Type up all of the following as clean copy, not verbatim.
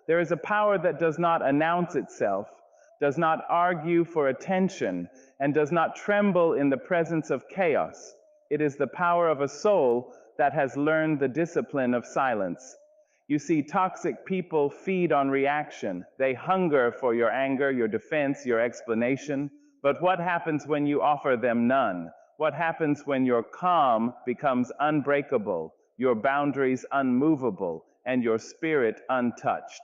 There is a power that does not announce itself, does not argue for attention, and does not tremble in the presence of chaos. It is the power of a soul that has learned the discipline of silence. You see, toxic people feed on reaction. They hunger for your anger, your defense, your explanation. But what happens when you offer them none? What happens when your calm becomes unbreakable, your boundaries unmovable, and your spirit untouched?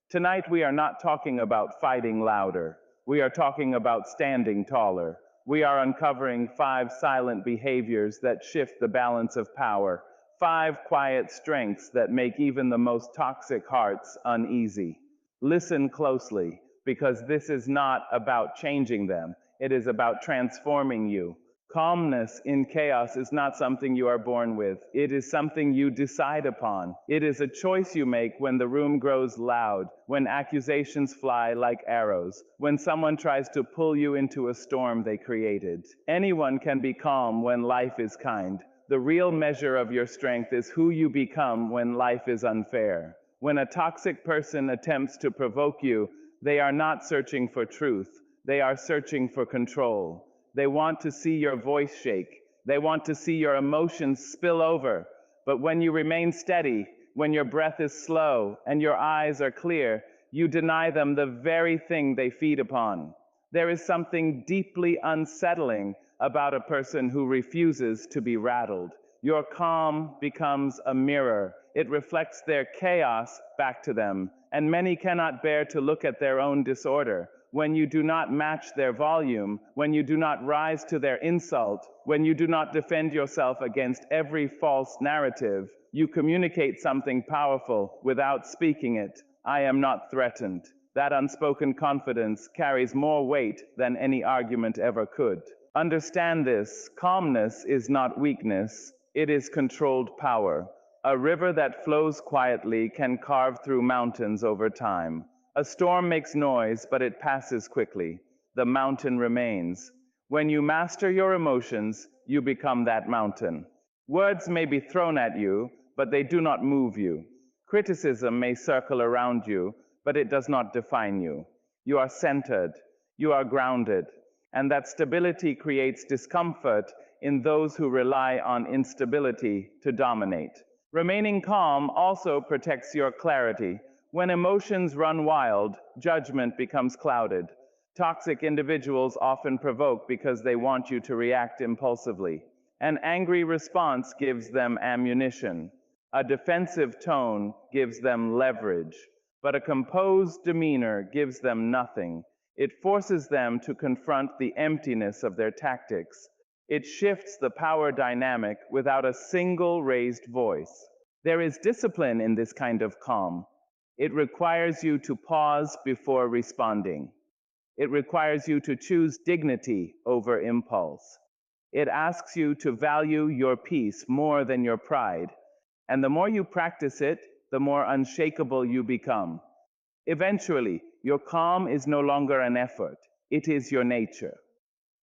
Tonight we are not talking about fighting louder. We are talking about standing taller. We are uncovering 5 silent behaviors that shift the balance of power, 5 quiet strengths that make even the most toxic hearts uneasy. Listen closely, because this is not about changing them. It is about transforming you. Calmness in chaos is not something you are born with. It is something you decide upon. It is a choice you make when the room grows loud, when accusations fly like arrows, when someone tries to pull you into a storm they created. Anyone can be calm when life is kind. The real measure of your strength is who you become when life is unfair. When a toxic person attempts to provoke you, they are not searching for truth. They are searching for control. They want to see your voice shake. They want to see your emotions spill over. But when you remain steady, when your breath is slow and your eyes are clear, you deny them the very thing they feed upon. There is something deeply unsettling about a person who refuses to be rattled. Your calm becomes a mirror. It reflects their chaos back to them, and many cannot bear to look at their own disorder. When you do not match their volume, when you do not rise to their insult, when you do not defend yourself against every false narrative, you communicate something powerful without speaking it. I am not threatened. That unspoken confidence carries more weight than any argument ever could. Understand this: calmness is not weakness, it is controlled power. A river that flows quietly can carve through mountains over time. A storm makes noise, but it passes quickly. The mountain remains. When you master your emotions, you become that mountain. Words may be thrown at you, but they do not move you. Criticism may circle around you, but it does not define you. You are centered. You are grounded. And that stability creates discomfort in those who rely on instability to dominate. Remaining calm also protects your clarity. When emotions run wild, judgment becomes clouded. Toxic individuals often provoke because they want you to react impulsively. An angry response gives them ammunition. A defensive tone gives them leverage. But a composed demeanor gives them nothing. It forces them to confront the emptiness of their tactics. It shifts the power dynamic without a single raised voice. There is discipline in this kind of calm. It requires you to pause before responding. It requires you to choose dignity over impulse. It asks you to value your peace more than your pride. And the more you practice it, the more unshakable you become. Eventually, your calm is no longer an effort. It is your nature.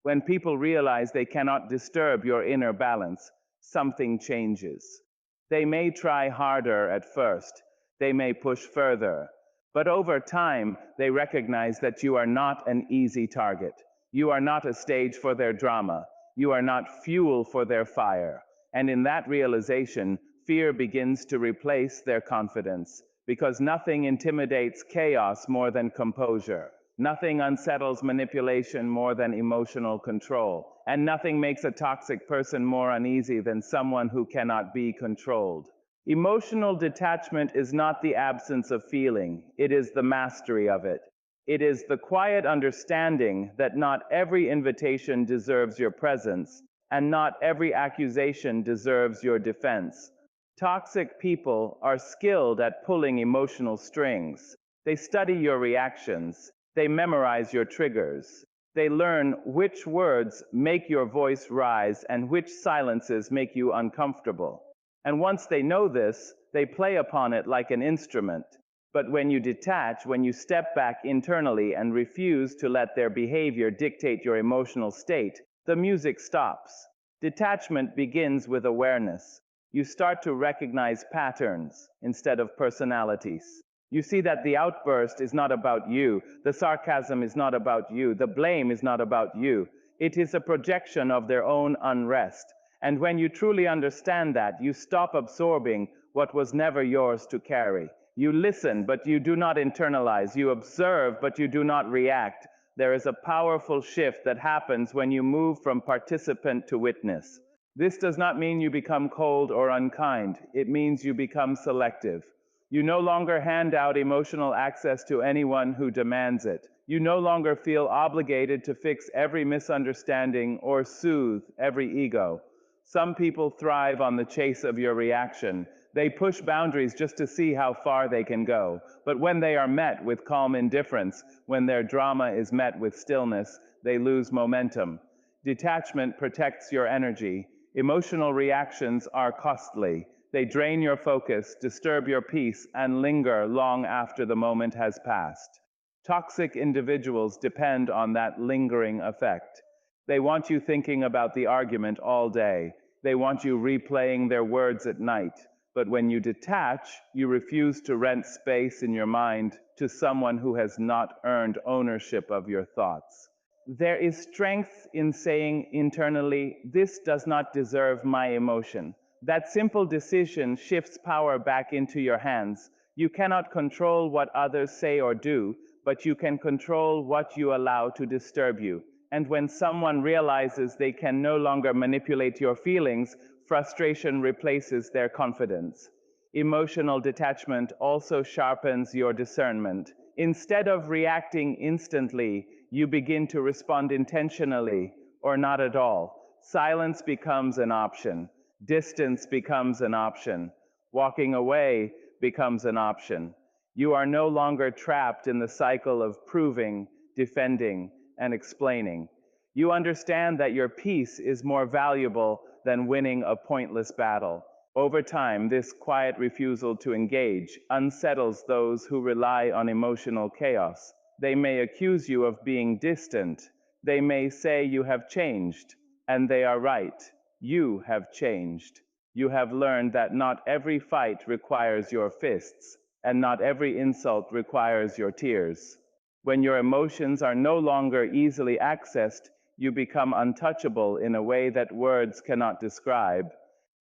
When people realize they cannot disturb your inner balance, something changes. They may try harder at first. They may push further. But over time, they recognize that you are not an easy target. You are not a stage for their drama. You are not fuel for their fire. And in that realization, fear begins to replace their confidence. Because nothing intimidates chaos more than composure. Nothing unsettles manipulation more than emotional control. And nothing makes a toxic person more uneasy than someone who cannot be controlled. Emotional detachment is not the absence of feeling, it is the mastery of it. It is the quiet understanding that not every invitation deserves your presence, and not every accusation deserves your defense. Toxic people are skilled at pulling emotional strings. They study your reactions. They memorize your triggers. They learn which words make your voice rise and which silences make you uncomfortable. And once they know this, they play upon it like an instrument. But when you detach, when you step back internally and refuse to let their behavior dictate your emotional state, the music stops. Detachment begins with awareness. You start to recognize patterns instead of personalities. You see that the outburst is not about you, the sarcasm is not about you, the blame is not about you. It is a projection of their own unrest. And when you truly understand that, you stop absorbing what was never yours to carry. You listen, but you do not internalize. You observe, but you do not react. There is a powerful shift that happens when you move from participant to witness. This does not mean you become cold or unkind. It means you become selective. You no longer hand out emotional access to anyone who demands it. You no longer feel obligated to fix every misunderstanding or soothe every ego. Some people thrive on the chase of your reaction. They push boundaries just to see how far they can go. But when they are met with calm indifference, when their drama is met with stillness, they lose momentum. Detachment protects your energy. Emotional reactions are costly. They drain your focus, disturb your peace, and linger long after the moment has passed. Toxic individuals depend on that lingering effect. They want you thinking about the argument all day. They want you replaying their words at night. But when you detach, you refuse to rent space in your mind to someone who has not earned ownership of your thoughts. There is strength in saying internally, "This does not deserve my emotion." That simple decision shifts power back into your hands. You cannot control what others say or do, but you can control what you allow to disturb you. And when someone realizes they can no longer manipulate your feelings, frustration replaces their confidence. Emotional detachment also sharpens your discernment. Instead of reacting instantly, you begin to respond intentionally or not at all. Silence becomes an option. Distance becomes an option. Walking away becomes an option. You are no longer trapped in the cycle of proving, defending, and explaining. You understand that your peace is more valuable than winning a pointless battle. Over time, this quiet refusal to engage unsettles those who rely on emotional chaos. They may accuse you of being distant. They may say you have changed, and they are right. You have changed. You have learned that not every fight requires your fists, and not every insult requires your tears. When your emotions are no longer easily accessed, you become untouchable in a way that words cannot describe.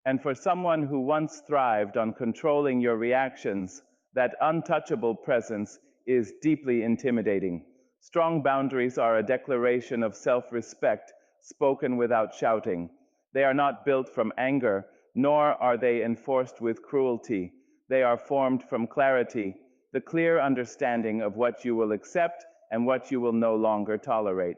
And for someone who once thrived on controlling your reactions, that untouchable presence is deeply intimidating. Strong boundaries are a declaration of self-respect spoken without shouting. They are not built from anger, nor are they enforced with cruelty. They are formed from clarity, the clear understanding of what you will accept and what you will no longer tolerate.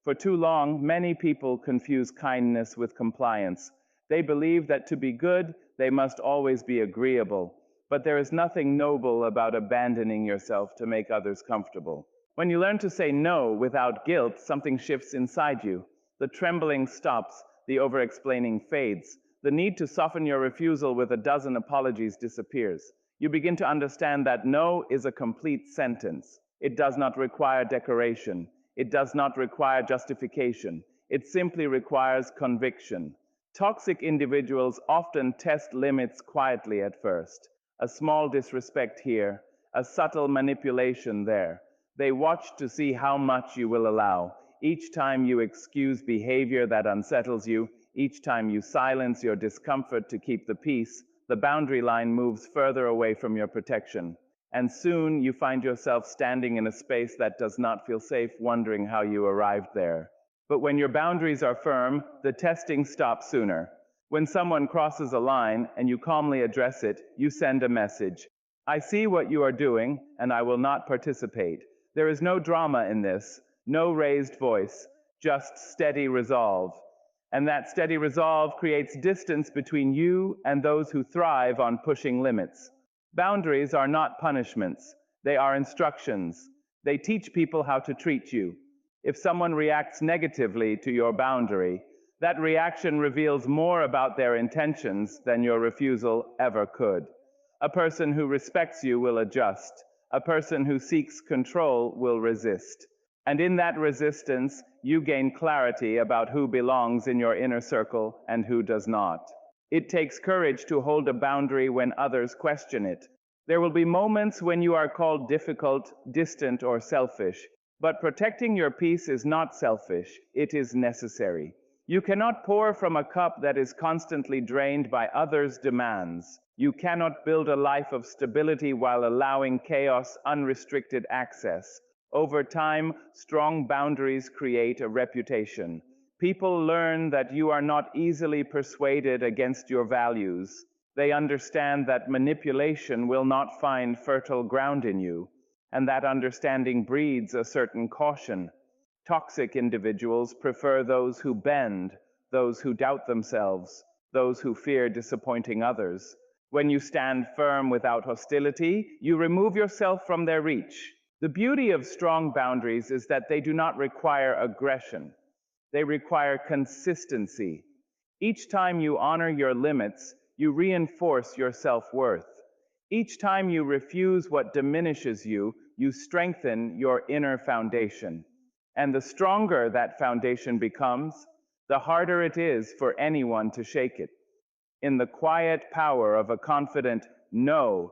For too long, many people confuse kindness with compliance. They believe that to be good, they must always be agreeable. But there is nothing noble about abandoning yourself to make others comfortable. When you learn to say no without guilt, something shifts inside you. The trembling stops, the over-explaining fades. The need to soften your refusal with a dozen apologies disappears. You begin to understand that no is a complete sentence. It does not require decoration. It does not require justification. It simply requires conviction. Toxic individuals often test limits quietly at first. A small disrespect here, a subtle manipulation there. They watch to see how much you will allow. Each time you excuse behavior that unsettles you, each time you silence your discomfort to keep the peace, the boundary line moves further away from your protection. And soon you find yourself standing in a space that does not feel safe, wondering how you arrived there. But when your boundaries are firm, the testing stops sooner. When someone crosses a line and you calmly address it, you send a message. I see what you are doing, and I will not participate. There is no drama in this, no raised voice, just steady resolve. And that steady resolve creates distance between you and those who thrive on pushing limits. Boundaries are not punishments. They are instructions. They teach people how to treat you. If someone reacts negatively to your boundary, that reaction reveals more about their intentions than your refusal ever could. A person who respects you will adjust. A person who seeks control will resist. And in that resistance, you gain clarity about who belongs in your inner circle and who does not. It takes courage to hold a boundary when others question it. There will be moments when you are called difficult, distant, or selfish, but protecting your peace is not selfish, it is necessary. You cannot pour from a cup that is constantly drained by others' demands. You cannot build a life of stability while allowing chaos unrestricted access. Over time, strong boundaries create a reputation. People learn that you are not easily persuaded against your values. They understand that manipulation will not find fertile ground in you, and that understanding breeds a certain caution. Toxic individuals prefer those who bend, those who doubt themselves, those who fear disappointing others. When you stand firm without hostility, you remove yourself from their reach. The beauty of strong boundaries is that they do not require aggression. They require consistency. Each time you honor your limits, you reinforce your self-worth. Each time you refuse what diminishes you, you strengthen your inner foundation. And the stronger that foundation becomes, the harder it is for anyone to shake it. In the quiet power of a confident no,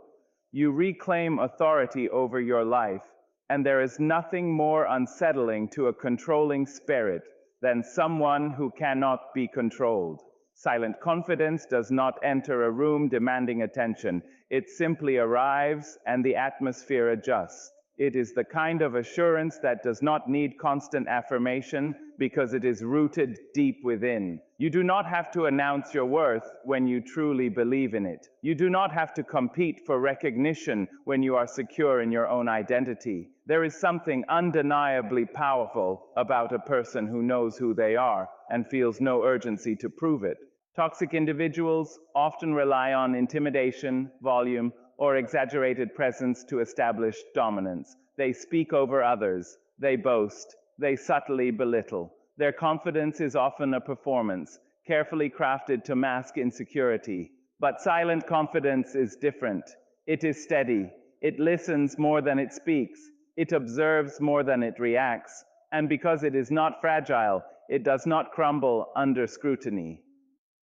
you reclaim authority over your life, and there is nothing more unsettling to a controlling spirit than someone who cannot be controlled. Silent confidence does not enter a room demanding attention. It simply arrives and the atmosphere adjusts. It is the kind of assurance that does not need constant affirmation because it is rooted deep within. You do not have to announce your worth when you truly believe in it. You do not have to compete for recognition when you are secure in your own identity. There is something undeniably powerful about a person who knows who they are and feels no urgency to prove it. Toxic individuals often rely on intimidation, volume, or exaggerated presence to establish dominance. They speak over others, they boast, they subtly belittle. Their confidence is often a performance, carefully crafted to mask insecurity. But silent confidence is different. It is steady. It listens more than it speaks. It observes more than it reacts. And because it is not fragile, it does not crumble under scrutiny.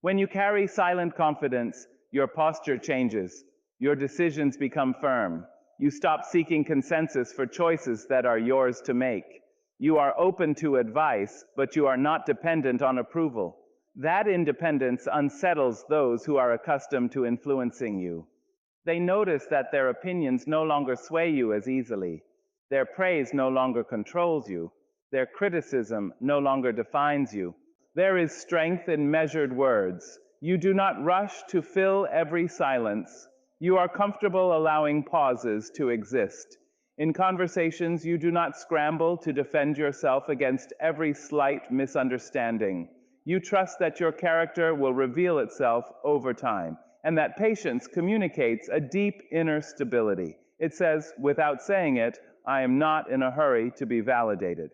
When you carry silent confidence, your posture changes. Your decisions become firm. You stop seeking consensus for choices that are yours to make. You are open to advice, but you are not dependent on approval. That independence unsettles those who are accustomed to influencing you. They notice that their opinions no longer sway you as easily. Their praise no longer controls you. Their criticism no longer defines you. There is strength in measured words. You do not rush to fill every silence. You are comfortable allowing pauses to exist. In conversations, you do not scramble to defend yourself against every slight misunderstanding. You trust that your character will reveal itself over time, and that patience communicates a deep inner stability. It says, without saying it, I am not in a hurry to be validated.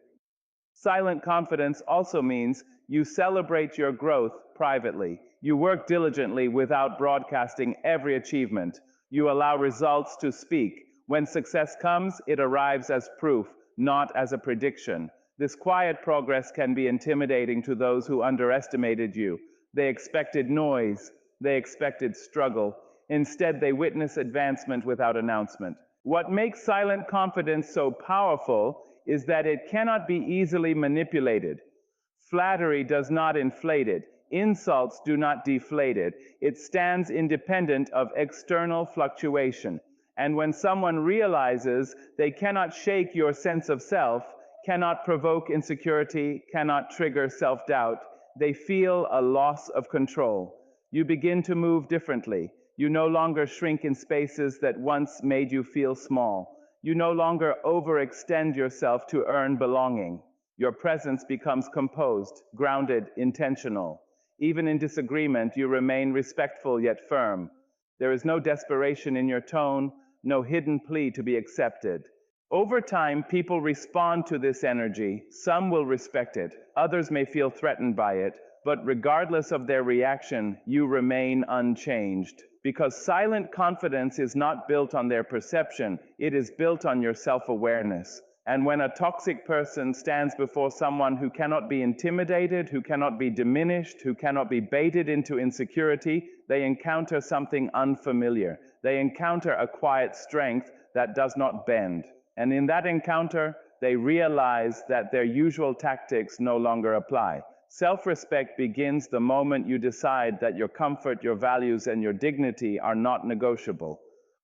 Silent confidence also means you celebrate your growth privately. You work diligently without broadcasting every achievement. You allow results to speak. When success comes, it arrives as proof, not as a prediction. This quiet progress can be intimidating to those who underestimated you. They expected noise. They expected struggle. Instead, they witness advancement without announcement. What makes silent confidence so powerful is that it cannot be easily manipulated. Flattery does not inflate it. Insults do not deflate it. It stands independent of external fluctuation. And when someone realizes they cannot shake your sense of self, cannot provoke insecurity, cannot trigger self-doubt, they feel a loss of control. You begin to move differently. You no longer shrink in spaces that once made you feel small. You no longer overextend yourself to earn belonging. Your presence becomes composed, grounded, intentional. Even in disagreement, you remain respectful yet firm. There is no desperation in your tone, no hidden plea to be accepted. Over time, people respond to this energy. Some will respect it. Others may feel threatened by it. But regardless of their reaction, you remain unchanged. Because silent confidence is not built on their perception, it is built on your self-awareness. And when a toxic person stands before someone who cannot be intimidated, who cannot be diminished, who cannot be baited into insecurity, they encounter something unfamiliar. They encounter a quiet strength that does not bend. And in that encounter, they realize that their usual tactics no longer apply. Self-respect begins the moment you decide that your comfort, your values, and your dignity are not negotiable.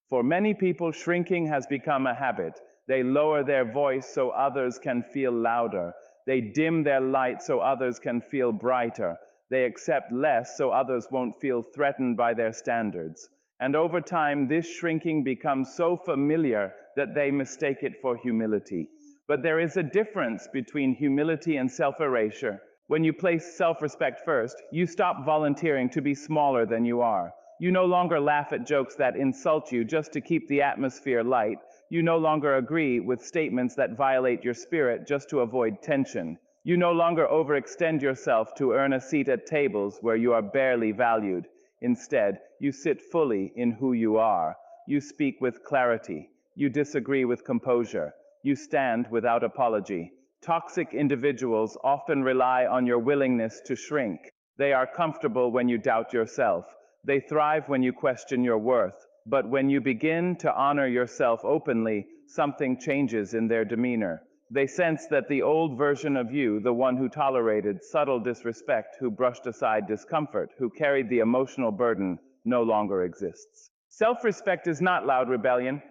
For many people, shrinking has become a habit. They lower their voice so others can feel louder. They dim their light so others can feel brighter. They accept less so others won't feel threatened by their standards. And over time, this shrinking becomes so familiar that they mistake it for humility. But there is a difference between humility and self-erasure. When you place self-respect first, you stop volunteering to be smaller than you are. You no longer laugh at jokes that insult you just to keep the atmosphere light. You no longer agree with statements that violate your spirit just to avoid tension. You no longer overextend yourself to earn a seat at tables where you are barely valued. Instead, you sit fully in who you are. You speak with clarity. You disagree with composure. You stand without apology. Toxic individuals often rely on your willingness to shrink. They are comfortable when you doubt yourself. They thrive when you question your worth. But when you begin to honor yourself openly, something changes in their demeanor. They sense that the old version of you, the one who tolerated subtle disrespect, who brushed aside discomfort, who carried the emotional burden, no longer exists. Self-respect is not loud rebellion.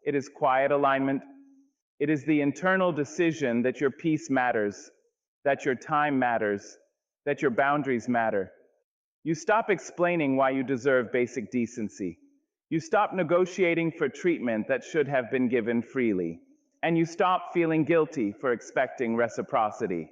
It is quiet alignment. It is the internal decision that your peace matters, that your time matters, that your boundaries matter. You stop explaining why you deserve basic decency. You stop negotiating for treatment that should have been given freely. And you stop feeling guilty for expecting reciprocity.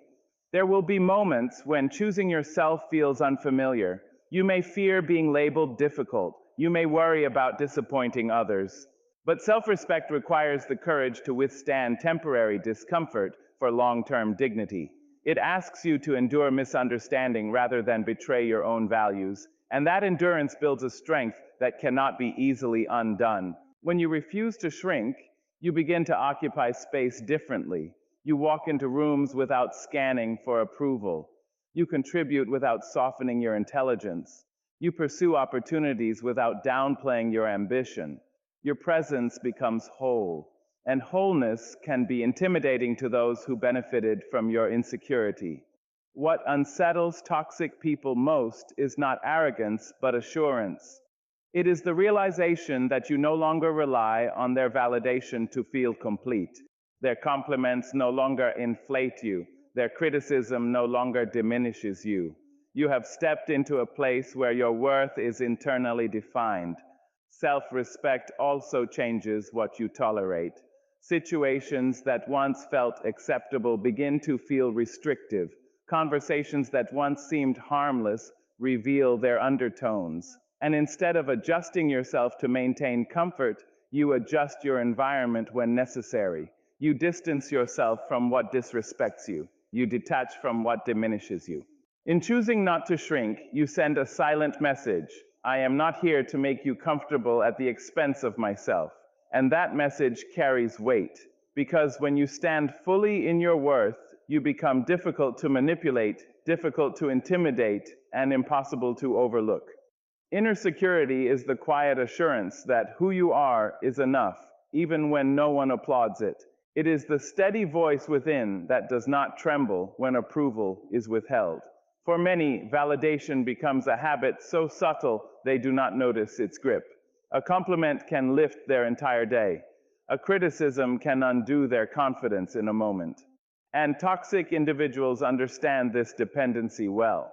There will be moments when choosing yourself feels unfamiliar. You may fear being labeled difficult. You may worry about disappointing others. But self-respect requires the courage to withstand temporary discomfort for long-term dignity. It asks you to endure misunderstanding rather than betray your own values, and that endurance builds a strength that cannot be easily undone. When you refuse to shrink, you begin to occupy space differently. You walk into rooms without scanning for approval. You contribute without softening your intelligence. You pursue opportunities without downplaying your ambition. Your presence becomes whole. And wholeness can be intimidating to those who benefited from your insecurity. What unsettles toxic people most is not arrogance, but assurance. It is the realization that you no longer rely on their validation to feel complete. Their compliments no longer inflate you. Their criticism no longer diminishes you. You have stepped into a place where your worth is internally defined. Self-respect also changes what you tolerate. Situations that once felt acceptable begin to feel restrictive. Conversations that once seemed harmless reveal their undertones. And instead of adjusting yourself to maintain comfort, you adjust your environment when necessary. You distance yourself from what disrespects you. You detach from what diminishes you. In choosing not to shrink, you send a silent message. I am not here to make you comfortable at the expense of myself. And that message carries weight, because when you stand fully in your worth, you become difficult to manipulate, difficult to intimidate, and impossible to overlook. Inner security is the quiet assurance that who you are is enough, even when no one applauds it. It is the steady voice within that does not tremble when approval is withheld. For many, validation becomes a habit so subtle they do not notice its grip. A compliment can lift their entire day. A criticism can undo their confidence in a moment. And toxic individuals understand this dependency well.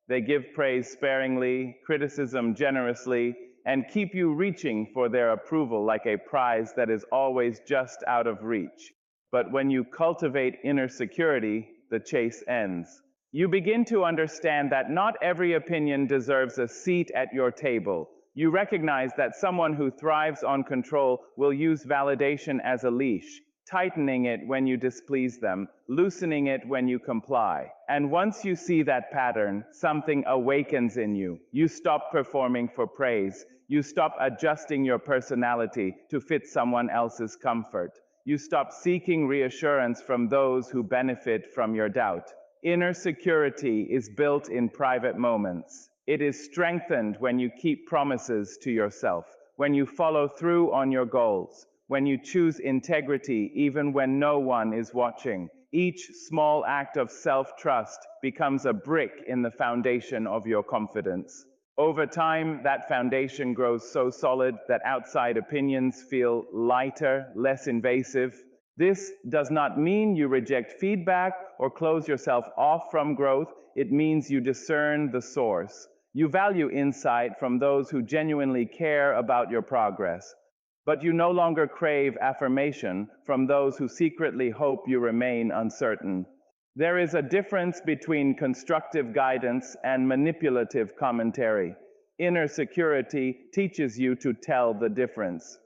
They give praise sparingly, criticism generously, and keep you reaching for their approval like a prize that is always just out of reach. But when you cultivate inner security, the chase ends. You begin to understand that not every opinion deserves a seat at your table. You recognize that someone who thrives on control will use validation as a leash, tightening it when you displease them, loosening it when you comply. And once you see that pattern, something awakens in you. You stop performing for praise. You stop adjusting your personality to fit someone else's comfort. You stop seeking reassurance from those who benefit from your doubt. Inner security is built in private moments. It is strengthened when you keep promises to yourself, when you follow through on your goals, when you choose integrity even when no one is watching. Each small act of self-trust becomes a brick in the foundation of your confidence. Over time, that foundation grows so solid that outside opinions feel lighter, less invasive. This does not mean you reject feedback or close yourself off from growth. It means you discern the source. You value insight from those who genuinely care about your progress. But you no longer crave affirmation from those who secretly hope you remain uncertain. There is a difference between constructive guidance and manipulative commentary. Inner security teaches you to tell the difference.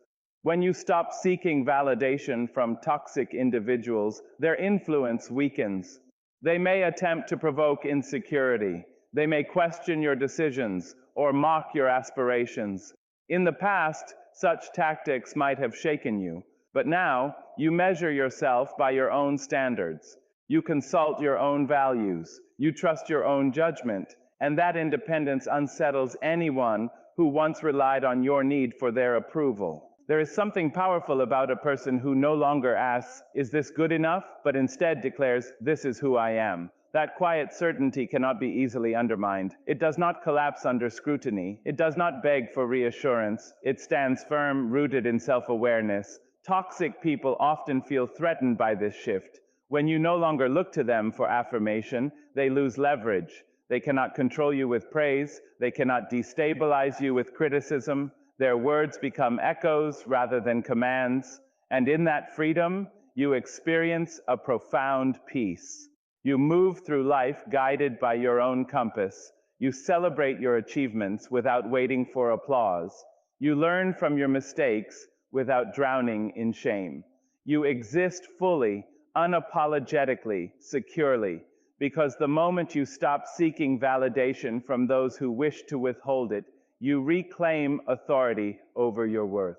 When you stop seeking validation from toxic individuals, their influence weakens. They may attempt to provoke insecurity. They may question your decisions or mock your aspirations. In the past, such tactics might have shaken you, but now you measure yourself by your own standards. You consult your own values. You trust your own judgment, and that independence unsettles anyone who once relied on your need for their approval. There is something powerful about a person who no longer asks, "Is this good enough?" but instead declares, "This is who I am." That quiet certainty cannot be easily undermined. It does not collapse under scrutiny. It does not beg for reassurance. It stands firm, rooted in self-awareness. Toxic people often feel threatened by this shift. When you no longer look to them for affirmation, they lose leverage. They cannot control you with praise. They cannot destabilize you with criticism. Their words become echoes rather than commands. And in that freedom, you experience a profound peace. You move through life guided by your own compass. You celebrate your achievements without waiting for applause. You learn from your mistakes without drowning in shame. You exist fully, unapologetically, securely, because the moment you stop seeking validation from those who wish to withhold it, you reclaim authority over your worth.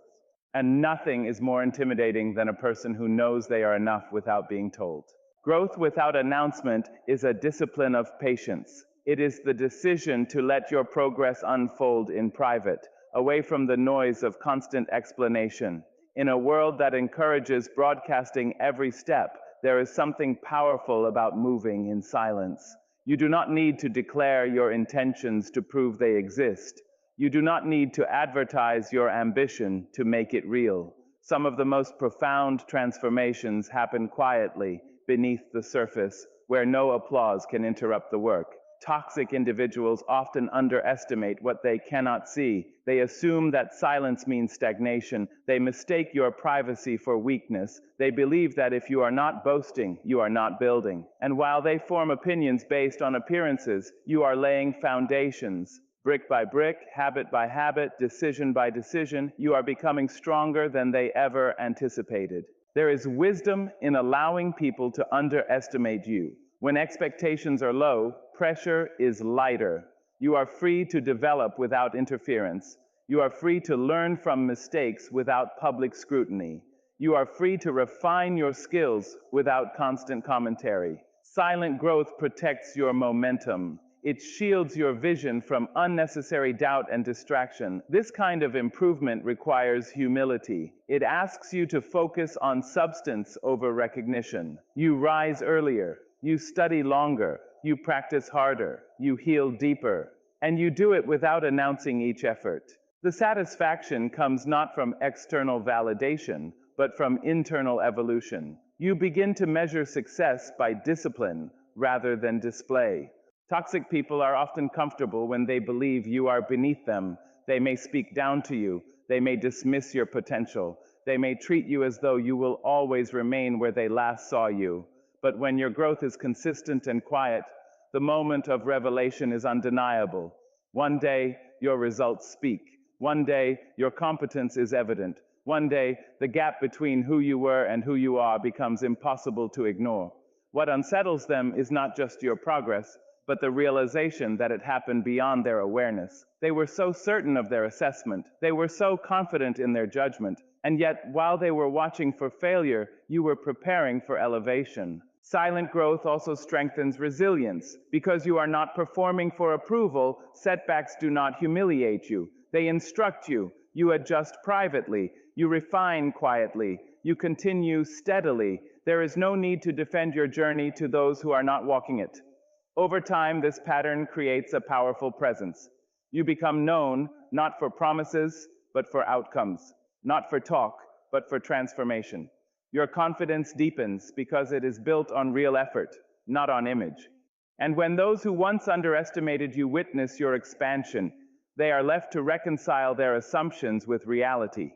And nothing is more intimidating than a person who knows they are enough without being told. Growth without announcement is a discipline of patience. It is the decision to let your progress unfold in private, away from the noise of constant explanation. In a world that encourages broadcasting every step, there is something powerful about moving in silence. You do not need to declare your intentions to prove they exist. You do not need to advertise your ambition to make it real. Some of the most profound transformations happen quietly, beneath the surface, where no applause can interrupt the work. Toxic individuals often underestimate what they cannot see. They assume that silence means stagnation. They mistake your privacy for weakness. They believe that if you are not boasting, you are not building. And while they form opinions based on appearances, you are laying foundations. Brick by brick, habit by habit, decision by decision, you are becoming stronger than they ever anticipated. There is wisdom in allowing people to underestimate you. When expectations are low, pressure is lighter. You are free to develop without interference. You are free to learn from mistakes without public scrutiny. You are free to refine your skills without constant commentary. Silent growth protects your momentum. It shields your vision from unnecessary doubt and distraction. This kind of improvement requires humility. It asks you to focus on substance over recognition. You rise earlier. You study longer. You practice harder. You heal deeper. And you do it without announcing each effort. The satisfaction comes not from external validation, but from internal evolution. You begin to measure success by discipline rather than display. Toxic people are often comfortable when they believe you are beneath them. They may speak down to you. They may dismiss your potential. They may treat you as though you will always remain where they last saw you. But when your growth is consistent and quiet, the moment of revelation is undeniable. One day, your results speak. One day, your competence is evident. One day, the gap between who you were and who you are becomes impossible to ignore. What unsettles them is not just your progress, but the realization that it happened beyond their awareness. They were so certain of their assessment. They were so confident in their judgment. And yet, while they were watching for failure, you were preparing for elevation. Silent growth also strengthens resilience. Because you are not performing for approval, setbacks do not humiliate you. They instruct you. You adjust privately. You refine quietly. You continue steadily. There is no need to defend your journey to those who are not walking it. Over time, this pattern creates a powerful presence. You become known not for promises, but for outcomes, not for talk, but for transformation. Your confidence deepens because it is built on real effort, not on image. And when those who once underestimated you witness your expansion, they are left to reconcile their assumptions with reality.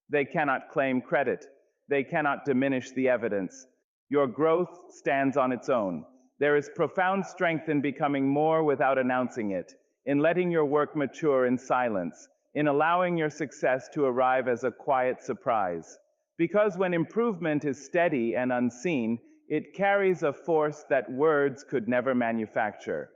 They cannot claim credit. They cannot diminish the evidence. Your growth stands on its own. There is profound strength in becoming more without announcing it, in letting your work mature in silence, in allowing your success to arrive as a quiet surprise. Because when improvement is steady and unseen, it carries a force that words could never manufacture.